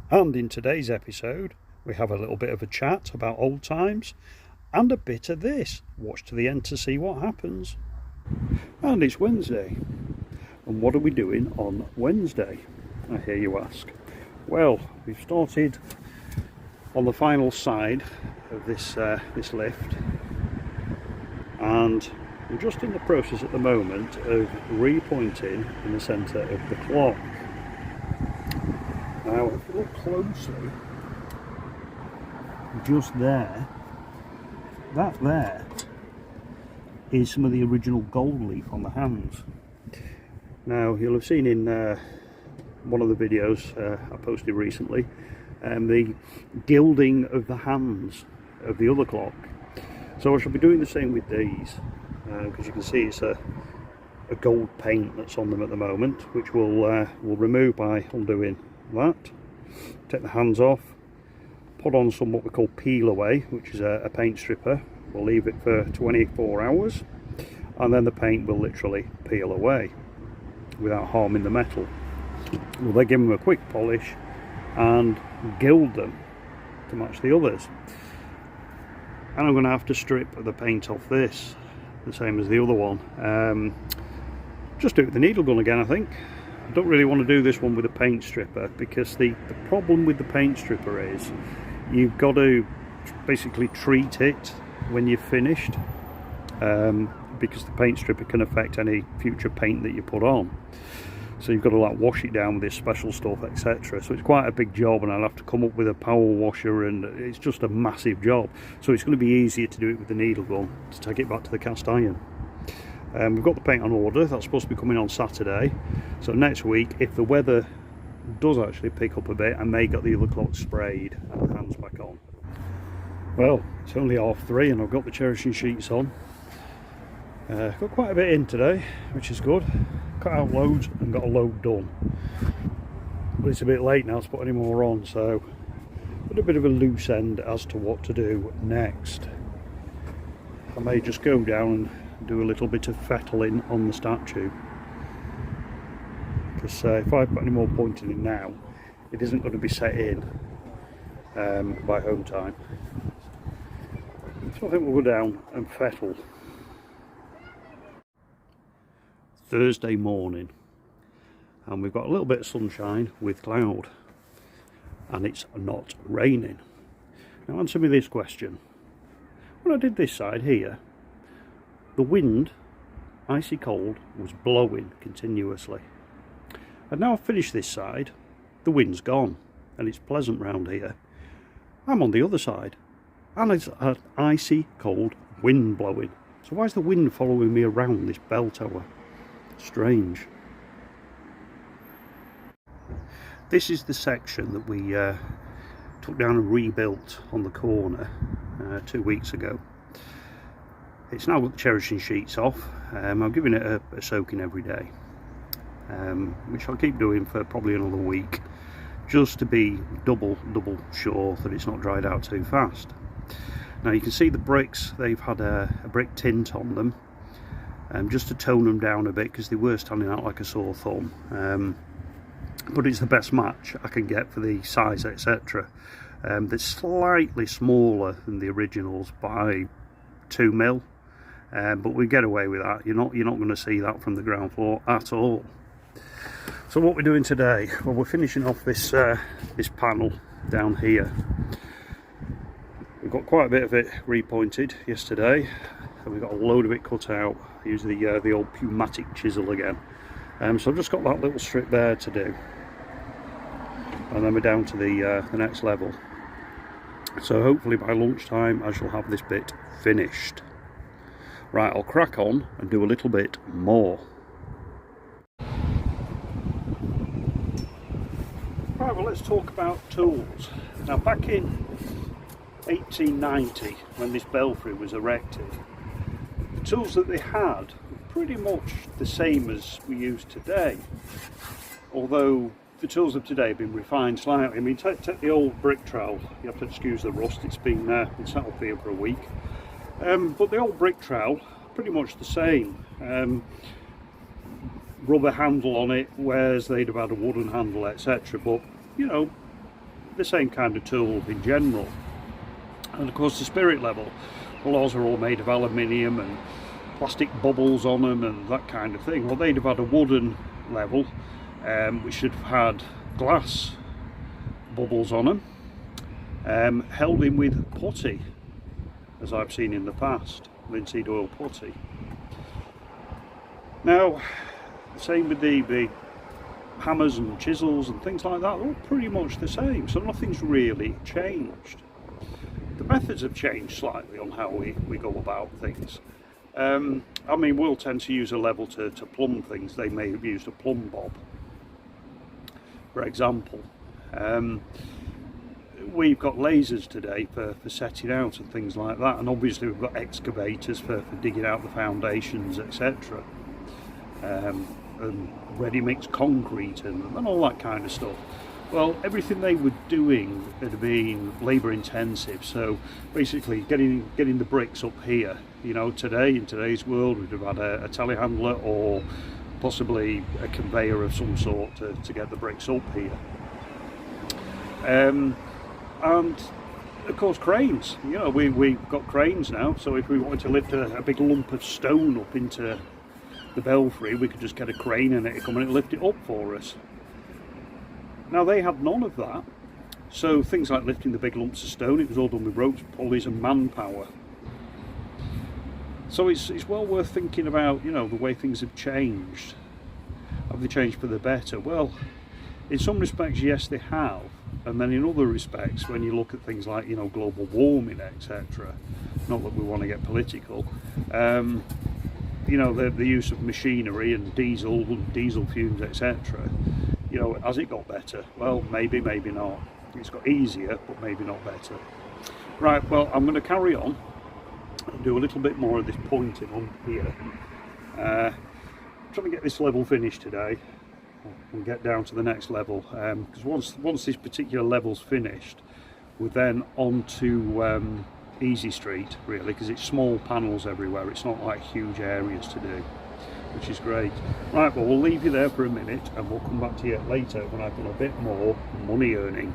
And in today's episode, we have a little bit of a chat about old times and a bit of this. Watch to the end to see what happens. And it's Wednesday. And what are we doing on Wednesday, I hear you ask? Well, we've started on the final side of this lift, and we're just in the process at the moment of repointing in the centre of the clock. Now, if you look closely, just there, that there is some of the original gold leaf on the hands. Now, you'll have seen in one of the videos I posted recently the gilding of the hands of the other clock. So I shall be doing the same with these, because you can see it's a gold paint that's on them at the moment, which we'll remove by undoing that. Take the hands off, put on some what we call peel away, which is a paint stripper. We'll leave it for 24 hours and then the paint will literally peel away without harming the metal. We'll then give them a quick polish and gild them to match the others. And I'm going to have to strip the paint off this, the same as the other one. Just do it with the needle gun again, I think. I don't really want to do this one with a paint stripper, because the problem with the paint stripper is you've got to basically treat it when you've finished, because the paint stripper can affect any future paint that you put on. So you've got to like wash it down with this special stuff, etc. So it's quite a big job, and I'll have to come up with a power washer, and it's just a massive job. So it's going to be easier to do it with the needle gun, to take it back to the cast iron. We've got the paint on order. That's supposed to be coming on Saturday. So next week, if the weather does actually pick up a bit, I may get the other clock sprayed and the hands back on. Well, it's only 3:30 and I've got the cherishing sheets on. Got quite a bit in today, which is good. Cut out loads and got a load done. But it's a bit late now to put any more on, so got a bit of a loose end as to what to do next. I may just go down and do a little bit of fettling on the statue, because if I put any more pointing in now, it isn't going to be set in by home time. So I think we'll go down and fettle. Thursday morning, and we've got a little bit of sunshine with cloud, and it's not raining. Now answer me this question. When I did this side here, the wind, icy cold, was blowing continuously. And now I've finished this side, the wind's gone, and it's pleasant round here. I'm on the other side, and it's an icy cold wind blowing. So why is the wind following me around this bell tower? Strange. This is the section that we took down and rebuilt on the corner 2 weeks ago. It's now got the cherishing sheets off. I'm giving it a soaking every day, which I'll keep doing for probably another week, just to be double sure that it's not dried out too fast. Now you can see the bricks, they've had a brick tint on them, just to tone them down a bit, because they were standing out like a sore thumb. But it's the best match I can get for the size, etc. They're slightly smaller than the originals by 2 mil. But we get away with that. You're not going to see that from the ground floor at all. So what we're doing today, well, we're finishing off this this panel down here. We've got quite a bit of it repointed yesterday, and we've got a load of it cut out. I use the old pneumatic chisel again. So I've just got that little strip there to do, and then we're down to the next level. So hopefully by lunchtime I shall have this bit finished. Right, I'll crack on and do a little bit more. Right, well, let's talk about tools. Now, back in 1890, when this belfry was erected, the tools that they had were pretty much the same as we use today, although the tools of today have been refined slightly. I mean, take the old brick trowel. You have to excuse the rust, it's been sat up here for a week. But the old brick trowel, pretty much the same. Rubber handle on it, whereas they'd have had a wooden handle, etc. But, you know, the same kind of tool in general. And of course the spirit level, well, those are all made of aluminium and plastic bubbles on them and that kind of thing. Well, they'd have had a wooden level which should have had glass bubbles on them, held in with putty, as I've seen in the past, linseed oil putty. Now, same with the hammers and chisels and things like that, they're all pretty much the same, so nothing's really changed. The methods have changed slightly on how we go about things. I mean, we'll tend to use a level to plumb things. They may have used a plumb bob, for example. We've got lasers today for setting out and things like that, and obviously we've got excavators for digging out the foundations, etc. And ready mixed concrete and all that kind of stuff. Well, everything they were doing had been labour intensive, so basically getting the bricks up here, you know, today, in today's world, we'd have had a telehandler or possibly a conveyor of some sort to get the bricks up here. And of course cranes, you know, we've got cranes now, so if we wanted to lift a big lump of stone up into the belfry, we could just get a crane and it'd come and lift it up for us. Now they had none of that, so things like lifting the big lumps of stone, it was all done with ropes, pulleys and manpower. So it's well worth thinking about, you know, the way things have changed. Have they changed for the better? Well, in some respects yes they have, and then in other respects, when you look at things like, you know, global warming, etc., not that we want to get political, you know, the use of machinery and diesel fumes, etc., you know, has it got better? Well, maybe, maybe not. It's got easier, but maybe not better. Right, well, I'm going to carry on and do a little bit more of this pointing on here. I'm trying to get this level finished today and get down to the next level, because once this particular level's finished, we're then on to Easy Street, really, because it's small panels everywhere. It's not like huge areas to do, which is great. Right, well, we'll leave you there for a minute and we'll come back to you later when I've done a bit more money earning.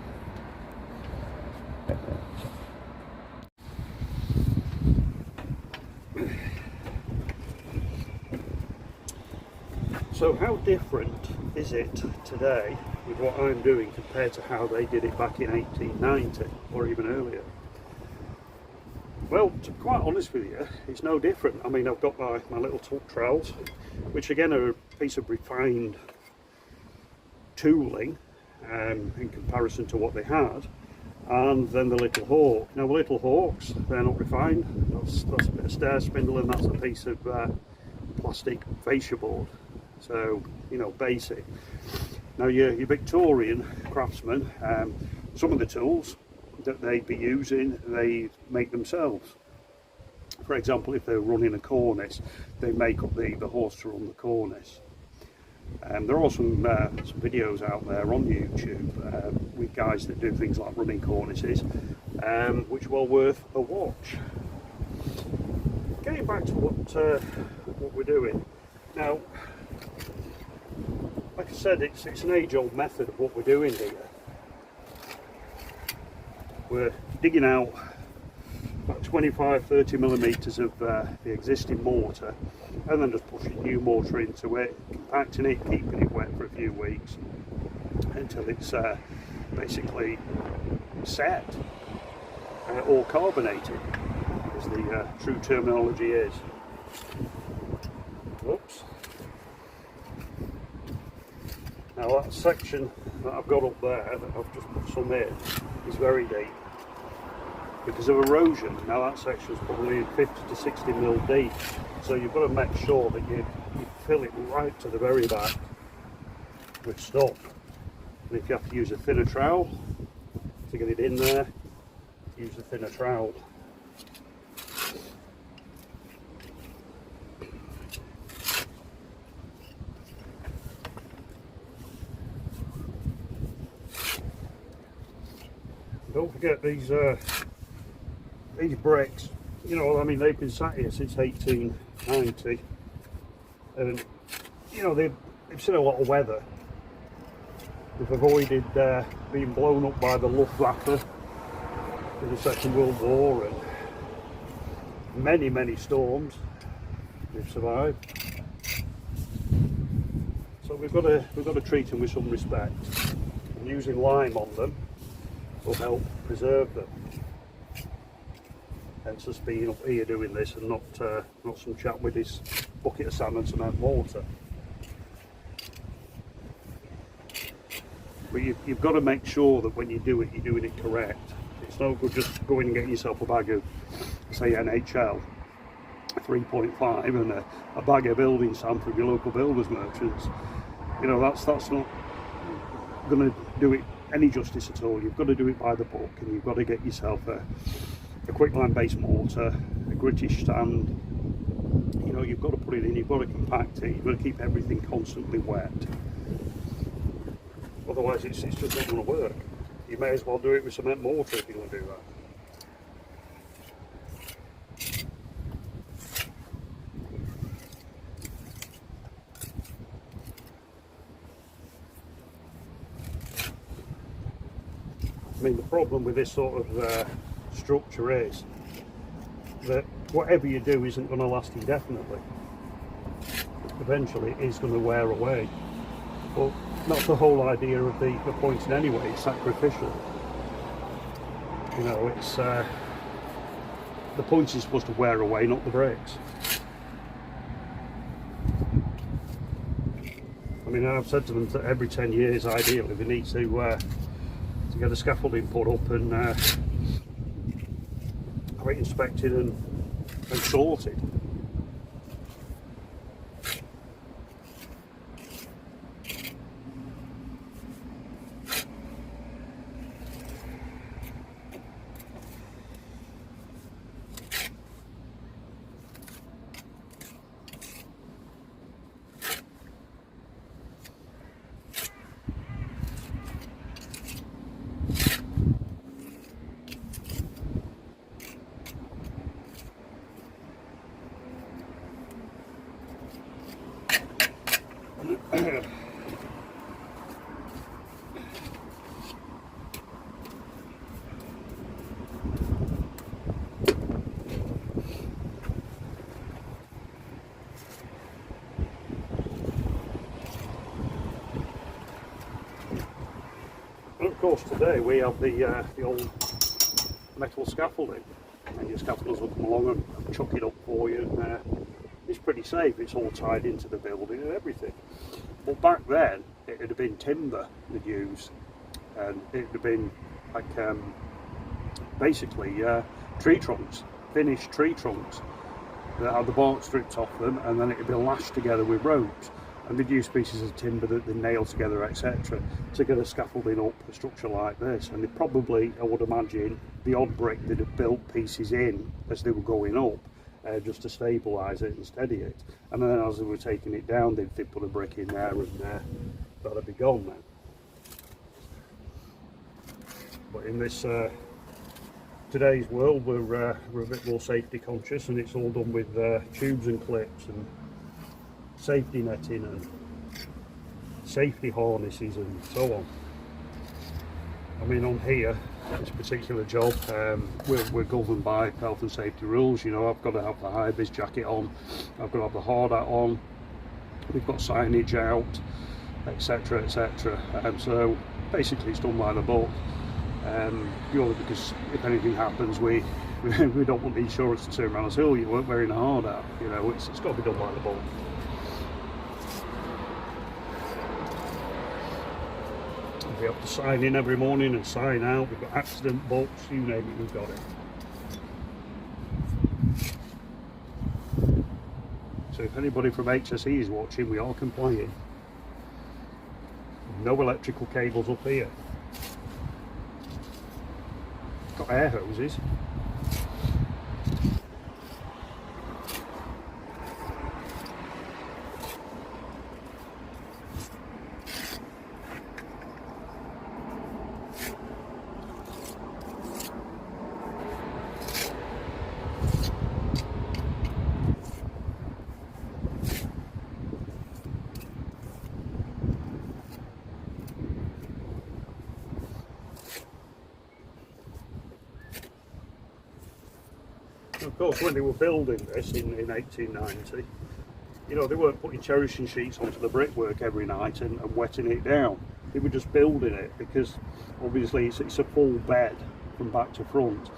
So how different is it today with what I'm doing compared to how they did it back in 1890 or even earlier? Well, to be quite honest with you, it's no different. I mean, I've got my little tuck trowels, which again are a piece of refined tooling in comparison to what they had, and then the little hawk. Now the little hawks, they're not refined. That's a bit of stair spindle, and that's a piece of plastic fascia board. So, you know, basic. Now your Victorian Craftsman, some of the tools that they'd be using, they make themselves. For example, if they're running a cornice, they make up the horse to run the cornice. There are some videos out there on YouTube with guys that do things like running cornices, which are well worth a watch. Getting back to what we're doing now, like I said, it's an age-old method of what we're doing here. We're digging out about 25-30 millimeters of the existing mortar, and then just pushing new mortar into it, compacting it, keeping it wet for a few weeks until it's basically set or carbonated, as the true terminology is. Whoops. Now that section that I've got up there, that I've just put some in, is very deep because of erosion. Now that section is probably 50 to 60 mil deep, so you've got to make sure that you fill it right to the very back with stuff. And if you have to use a thinner trowel to get it in there, use a thinner trowel. Don't forget these bricks, you know, I mean, they've been sat here since 1890, and you know, they've seen a lot of weather, We've avoided being blown up by the Luftwaffe in the Second World War, and many storms we've survived. So we've got to treat them with some respect, and using lime on them will help preserve them. Hence us being up here doing this, and not some chap with his bucket of sand and cement mortar. But you've got to make sure that when you do it, you're doing it correct. It's no good just going and getting yourself a bag of, say, NHL 3.5 and a bag of building sand from your local builders merchants. You know, that's not going to do it any justice at all. You've got to do it by the book, and you've got to get yourself a quicklime based mortar, a grittish sand. You know, you've got to put it in, you've got to compact it, you've got to keep everything constantly wet. Otherwise it's just not going to work. You may as well do it with cement mortar if you want to do that. I mean, the problem with this sort of structure is that whatever you do isn't going to last indefinitely. Eventually it is going to wear away. Well, that's the whole idea of the pointing anyway. It's sacrificial. You know, it's the points is supposed to wear away, not the bricks. I mean, I've said to them that every 10 years, ideally, they need to get the scaffolding put up and have it inspected and sorted. And of course today we have the old metal scaffolding, and your scaffolders will come along and chuck it up for you, and it's pretty safe. It's all tied into the building and everything. But back then it would have been timber they'd used, and it would have been like basically tree trunks, finished tree trunks that had the bark stripped off them, and then it would be lashed together with ropes, and they'd use pieces of timber that they nailed together, etc., to get a scaffolding up a structure like this. And they probably, I would imagine, the odd brick they'd have built pieces in as they were going up, just to stabilise it and steady it, and then as they were taking it down they'd put a brick in there, and that'd be gone then. But in this today's world, we're a bit more safety conscious, and it's all done with tubes and clips and safety netting and safety harnesses and so on. I mean, on here, this particular job, we're governed by health and safety rules. You know, I've got to have the high-vis jacket on, I've got to have the hard hat on, we've got signage out, etc, etc. So basically it's done by the book, purely because if anything happens, we don't want the insurance to turn around and say, oh, you weren't wearing a hard hat. You know, it's got to be done by the book. We have to sign in every morning and sign out. We've got accident books, you name it, we've got it. So if anybody from HSE is watching, we are complying. No electrical cables up here. Got air hoses. of course, when they were building this in 1890, you know, they weren't putting cherishing sheets onto the brickwork every night and wetting it down. They were just building it because obviously it's a full bed from back to front.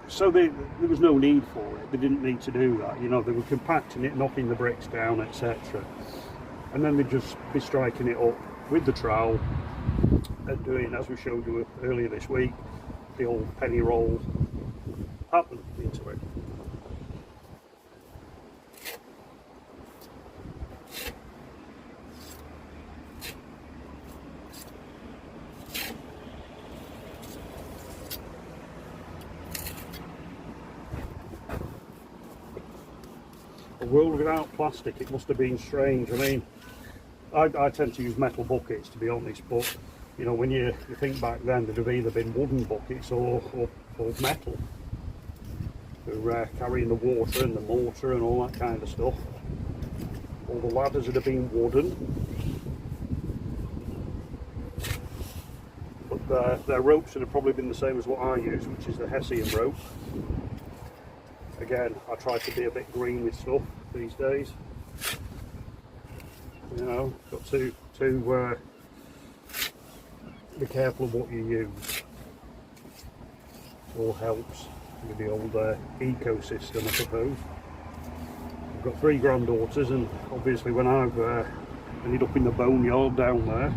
So there was no need for it. They didn't need to do that. You know, they were compacting it, knocking the bricks down, etc. And then they'd just be striking it up with the trowel and doing, as we showed you earlier this week, the old penny roll pattern into it. A world without plastic, it must have been strange. I mean, I tend to use metal buckets, to be honest, but you know, when you think back then, there'd have either been wooden buckets or metal for carrying the water and the mortar and all that kind of stuff. All the ladders would have been wooden, but their ropes would have probably been the same as what I use, which is the Hessian rope. Again, I try to be a bit green with stuff these days. You know, got to be careful of what you use. It all helps with the old ecosystem, I suppose. I've got 3 granddaughters, and obviously when I've ended up in the boneyard down there,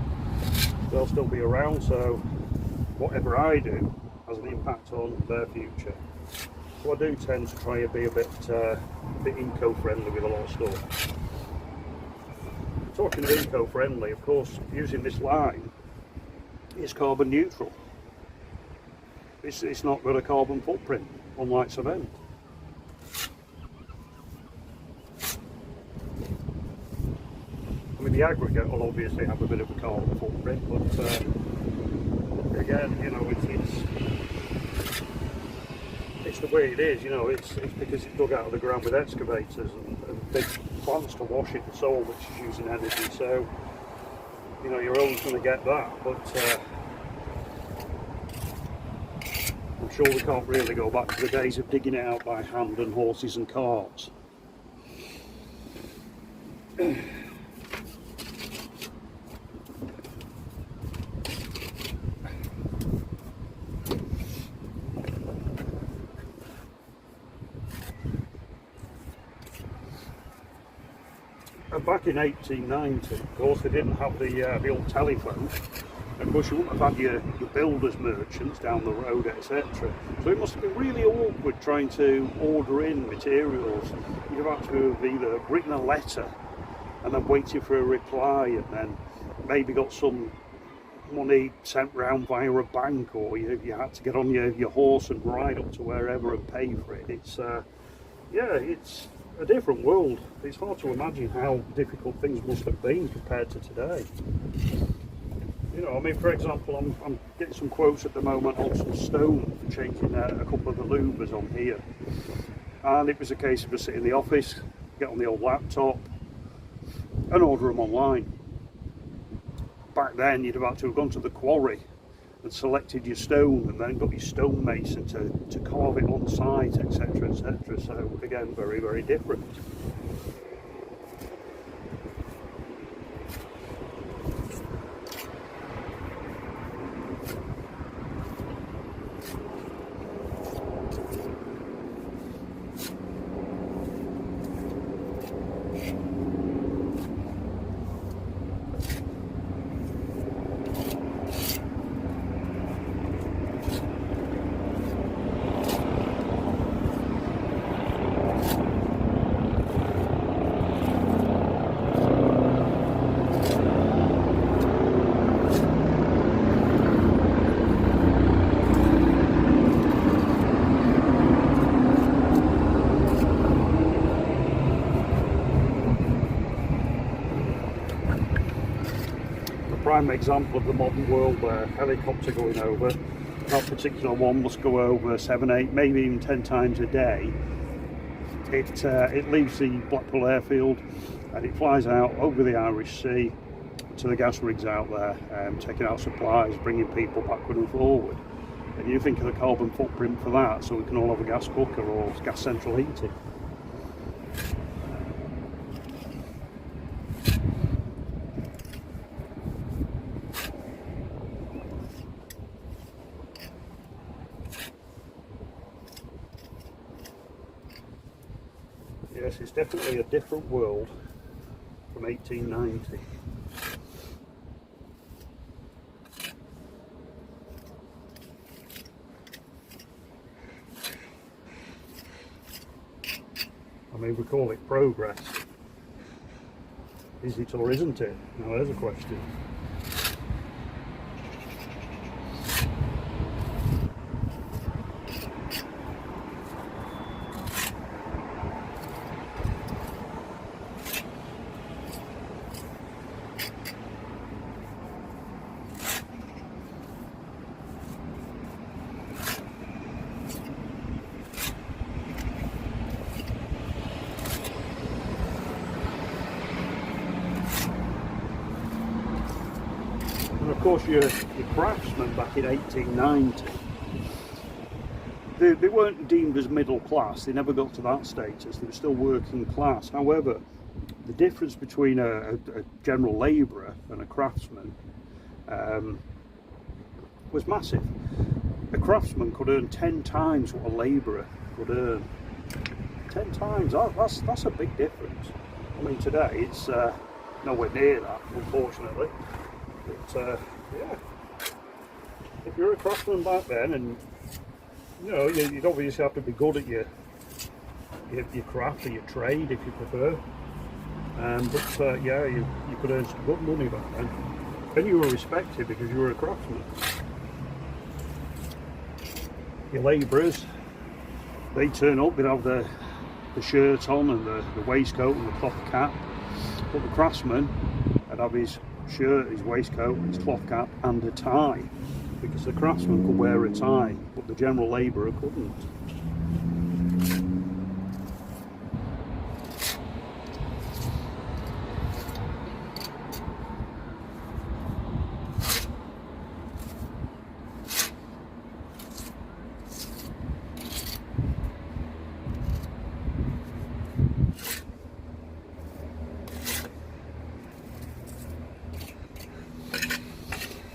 they'll still be around, so whatever I do has an impact on their future. So I do tend to try and be a bit eco-friendly with a lot of stuff. Talking of eco-friendly, of course, using this line is carbon neutral. It's not got a carbon footprint, unlike cement. I mean, the aggregate will obviously have a bit of a carbon footprint, but again, you know, it's the way it is. You know, it's because it's dug out of the ground with excavators and big plants to wash it and so on, which is using energy. So, you know, you're always going to get that, but I'm sure we can't really go back to the days of digging it out by hand and horses and carts. And back in 1890, of course, they didn't have the old telephone. Of course, you wouldn't have had your builders merchants down the road, etc. So it must have been really awkward trying to order in materials. You'd have had to have either written a letter and then waited for a reply, and then maybe got some money sent round via a bank, or you had to get on your horse and ride up to wherever and pay for it. It's yeah, it's a different world. It's hard to imagine how difficult things must have been compared to today. You know, I mean, for example, I'm getting some quotes at the moment on some stone for changing a couple of the louvers on here. And it was a case of just sit in the office, get on the old laptop and order them online. Back then, you'd have had to have gone to the quarry and selected your stone and then got your stonemason to carve it on site, etc, etc. So again, very, very different. Prime example of the modern world where helicopter going over, that particular one must go over 7, 8, maybe even 10 times a day. It leaves the Blackpool airfield and it flies out over the Irish Sea to the gas rigs out there, taking out supplies, bringing people backward and forward. And you think of the carbon footprint for that, so we can all have a gas cooker or gas central heating. Yes, it's definitely a different world from 1890. I mean, we call it progress. Is it or isn't it? Now there's a question. And of course your Craftsman back in 1890, they weren't deemed as middle class, they never got to that status, they were still working class. However, the difference between a general labourer and a craftsman was massive. A craftsman could earn 10 times what a labourer could earn. 10 times, that's a big difference. I mean, today it's nowhere near that, unfortunately. But yeah, if you're a craftsman back then, and you know, you'd obviously have to be good at your craft or your trade if you prefer. But yeah, you could earn some good money back then. And you were respected because you were a craftsman. Your labourers, they turn up, they'd have the shirt on and the waistcoat and the cloth cap. But the craftsman would have his shirt, his waistcoat, his cloth cap and a tie, because the craftsman could wear a tie but the general labourer couldn't.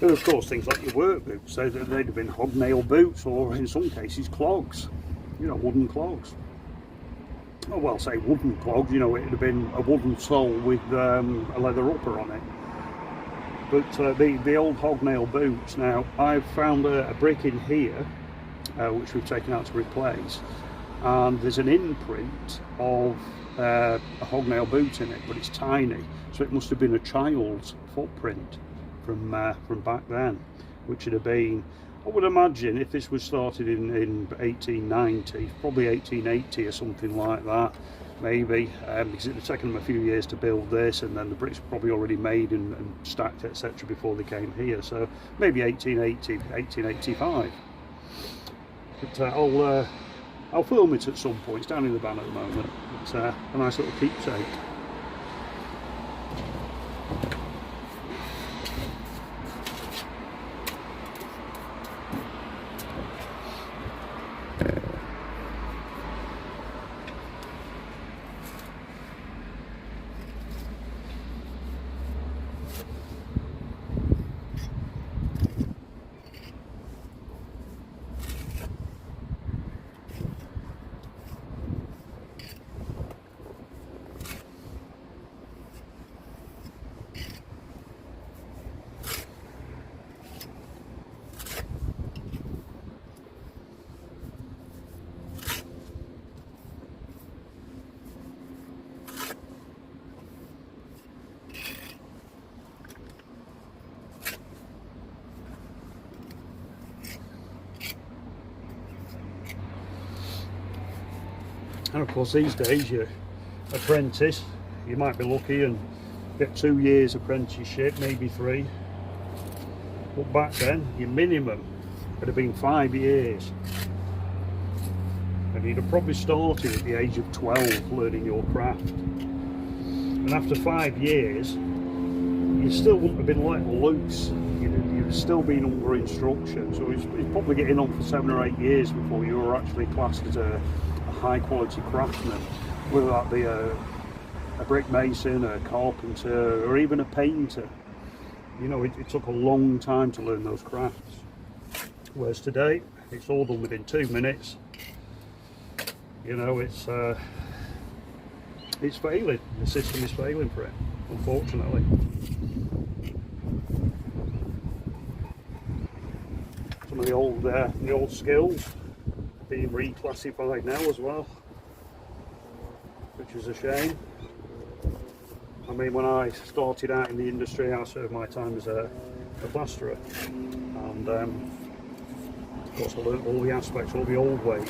And of course things like your work boots, so they'd have been hobnail boots, or in some cases clogs, you know, wooden clogs. Oh, well, say wooden clogs, you know, it'd have been a wooden sole with a leather upper on it. But the old hobnail boots, now I've found a brick in here which we've taken out to replace, and there's an imprint of a hobnail boot in it, but it's tiny, so it must have been a child's footprint from back then, which would have been, I would imagine, if this was started in 1890, probably 1880 or something like that, maybe, because it had taken them a few years to build this, and then the bricks were probably already made and stacked, etc., before they came here, so maybe 1880, 1885. But I'll film it at some point. It's down in the van at the moment. It's a nice little keepsake. And of course these days your apprentice, you might be lucky and get 2 years apprenticeship, maybe 3. But back then your minimum would have been 5 years. And you'd have probably started at the age of 12 learning your craft. And after 5 years you still wouldn't have been let loose. You'd still been under instruction. So it's probably getting on for 7 or 8 years before you were actually classed as a high quality craftsman, whether that be a brick mason, a carpenter, or even a painter. You know, it took a long time to learn those crafts. Whereas today, it's all done within 2 minutes. You know, it's failing. The system is failing for it, unfortunately. Some of the old skills being reclassified now as well, which is a shame. I mean, when I started out in the industry, I served my time as a plasterer, and of course I learned all the aspects, all the old ways,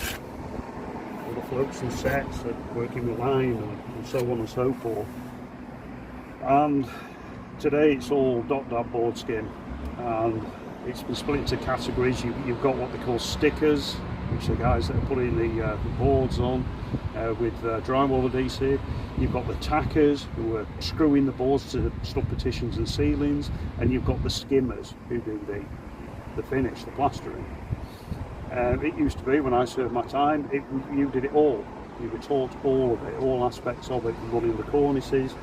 all the floats and sets, and working with lime and so on and so forth. And today it's all dot board skin, and it's been split into categories. You've got what they call stickers, which are guys that are putting the boards on with drywall adhesive. You've got the tackers, who are screwing the boards to stop partitions and ceilings, and you've got the skimmers, who do the finish, the plastering. It used to be, when I served my time, you did it all. You were taught all of it, all aspects of it, from running the cornices,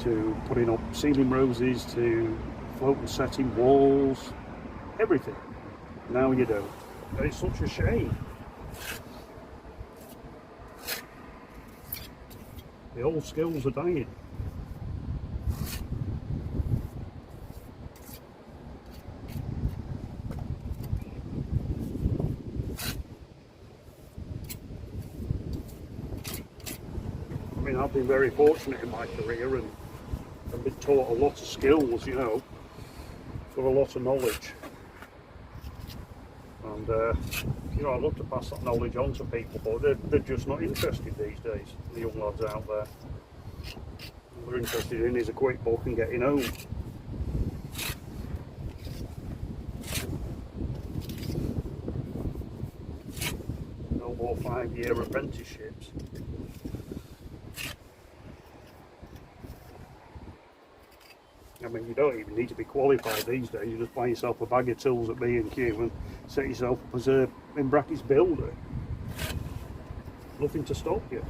to putting up ceiling roses, to float and setting walls, everything. Now you don't. And it's such a shame. The old skills are dying. I mean, I've been very fortunate in my career and been taught a lot of skills, you know, got a lot of knowledge. And you know, I'd love to pass that knowledge on to people, but they're just not interested these days, the young lads out there. All they're interested in is a quick buck and getting home. No more 5-year apprenticeships. I mean, you don't even need to be qualified these days. You just buy yourself a bag of tools at B&Q and set yourself up as a, in brackets, builder. Nothing to stop you.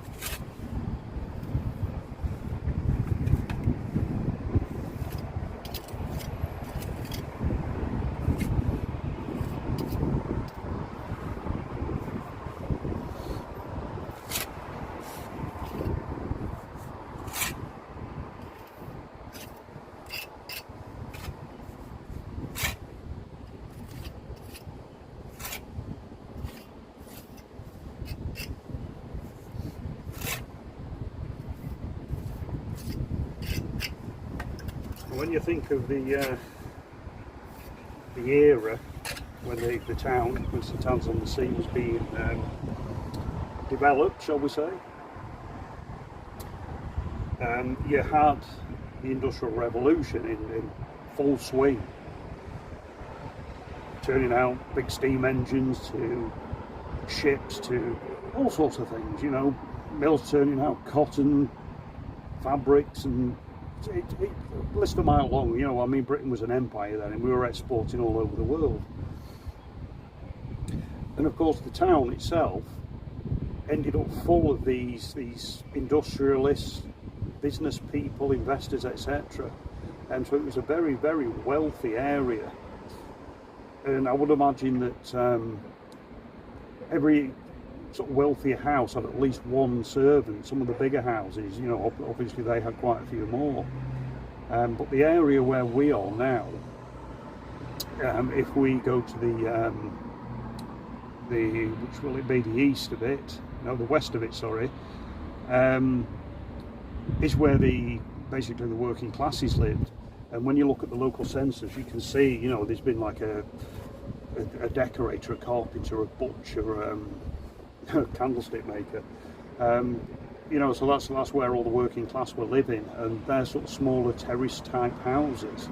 When you think of the era when the town, when St Anne's on the Sea was being developed, shall we say, you had the Industrial Revolution in full swing, turning out big steam engines to ships to all sorts of things, you know, mills turning out cotton, fabrics, and list a mile long. You know, I mean, Britain was an empire then, and we were exporting all over the world. And of course, the town itself ended up full of these industrialists, business people, investors, etc. And so it was a very, very wealthy area. And I would imagine that every sort of wealthier house had at least one servant. Some of the bigger houses, you know, obviously they had quite a few more. But the area where we are now, if we go to the which will it be, the east of it, no, the west of it, sorry, is where basically the working classes lived. And when you look at the local census, you can see, you know, there's been like a decorator, a carpenter, a butcher, candlestick maker, you know, so that's where all the working class were living, and they're sort of smaller terrace type houses.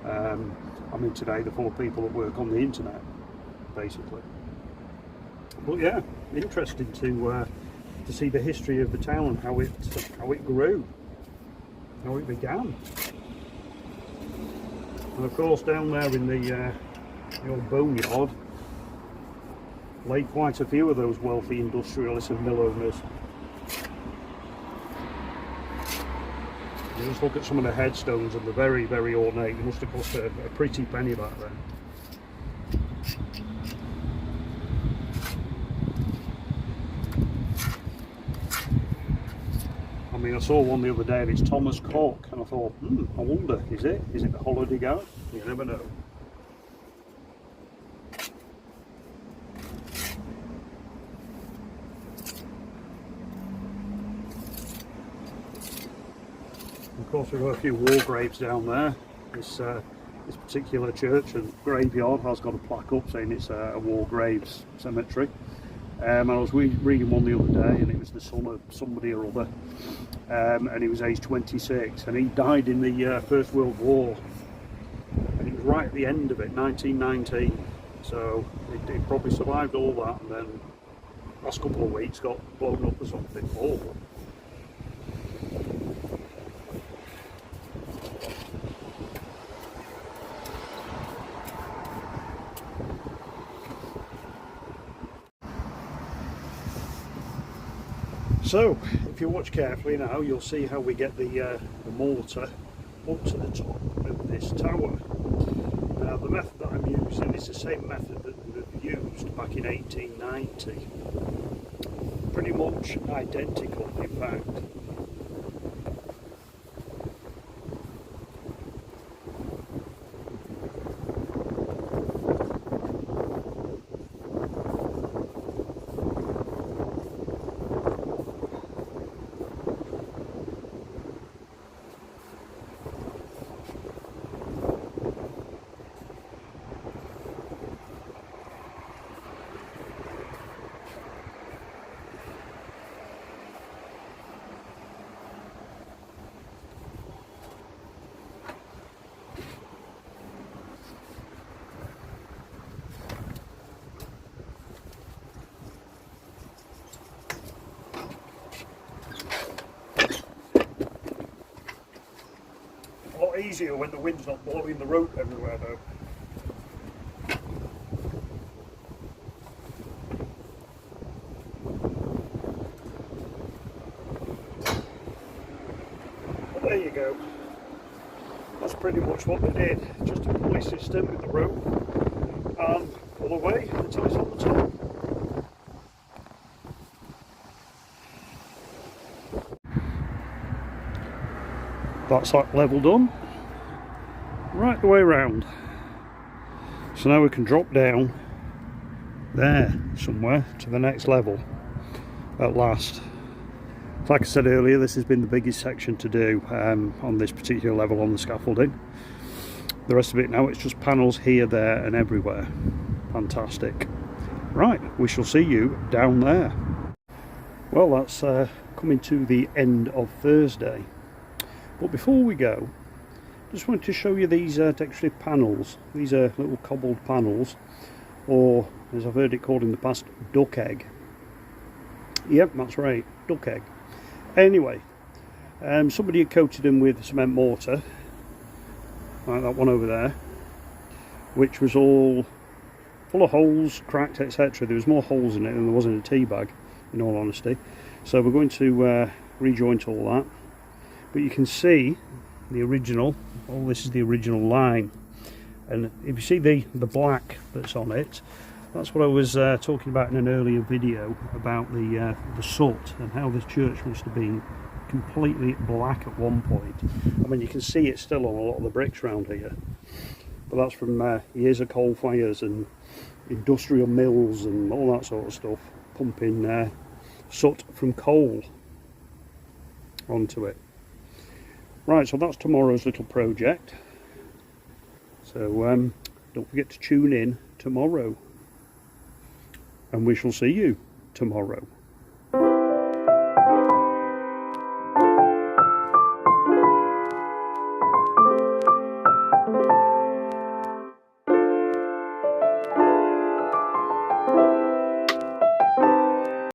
I mean, today they're full of people that work on the internet, basically. But yeah, interesting to see the history of the town, how it grew, how it began. And of course down there in the old boneyard lay quite a few of those wealthy industrialists and mill owners. You just look at some of the headstones and they're very, very ornate. It must have cost a pretty penny back then. I mean, I saw one the other day and it's Thomas Cook, and I thought, I wonder, is it the holiday guy? You never know. Of course, we've got a few war graves down there. This particular church and graveyard has got a plaque up saying it's a war graves cemetery. I was reading one the other day, and it was the son of somebody or other, and he was aged 26, and he died in the First World War, and it was right at the end of it, 1919. So it probably survived all that, and then last couple of weeks got blown up or something awful. So, if you watch carefully now, you'll see how we get the mortar up to the top of this tower. Now, the method that I'm using is the same method that we used back in 1890. Pretty much identical, in fact. Easier when the wind's not blowing the rope everywhere though. But there you go. That's pretty much what they did. Just a pulley system with the rope and pull away until it's on the top. That's that level done. Right the way around. So now we can drop down there somewhere to the next level at last. Like I said earlier, this has been the biggest section to do on this particular level on the scaffolding. The rest of it now, it's just panels here, there and everywhere. Fantastic. Right, we shall see you down there. Well, that's coming to the end of Thursday. But before we go, I just wanted to show you these decorative panels. These are little cobbled panels, or as I've heard it called in the past, duck egg. Yep, that's right, duck egg. Anyway, somebody had coated them with cement mortar, like that one over there, which was all full of holes, cracked, etc. There was more holes in it than there was in a tea bag, in all honesty. So we're going to rejoint all that. But you can see the original, this is the original line, and if you see the black that's on it, that's what I was talking about in an earlier video about the soot and how this church must have been completely black at one point. I mean, you can see it still on a lot of the bricks around here, but that's from years of coal fires and industrial mills and all that sort of stuff, pumping soot from coal onto it. Right, so that's tomorrow's little project. So don't forget to tune in tomorrow, and we shall see you tomorrow.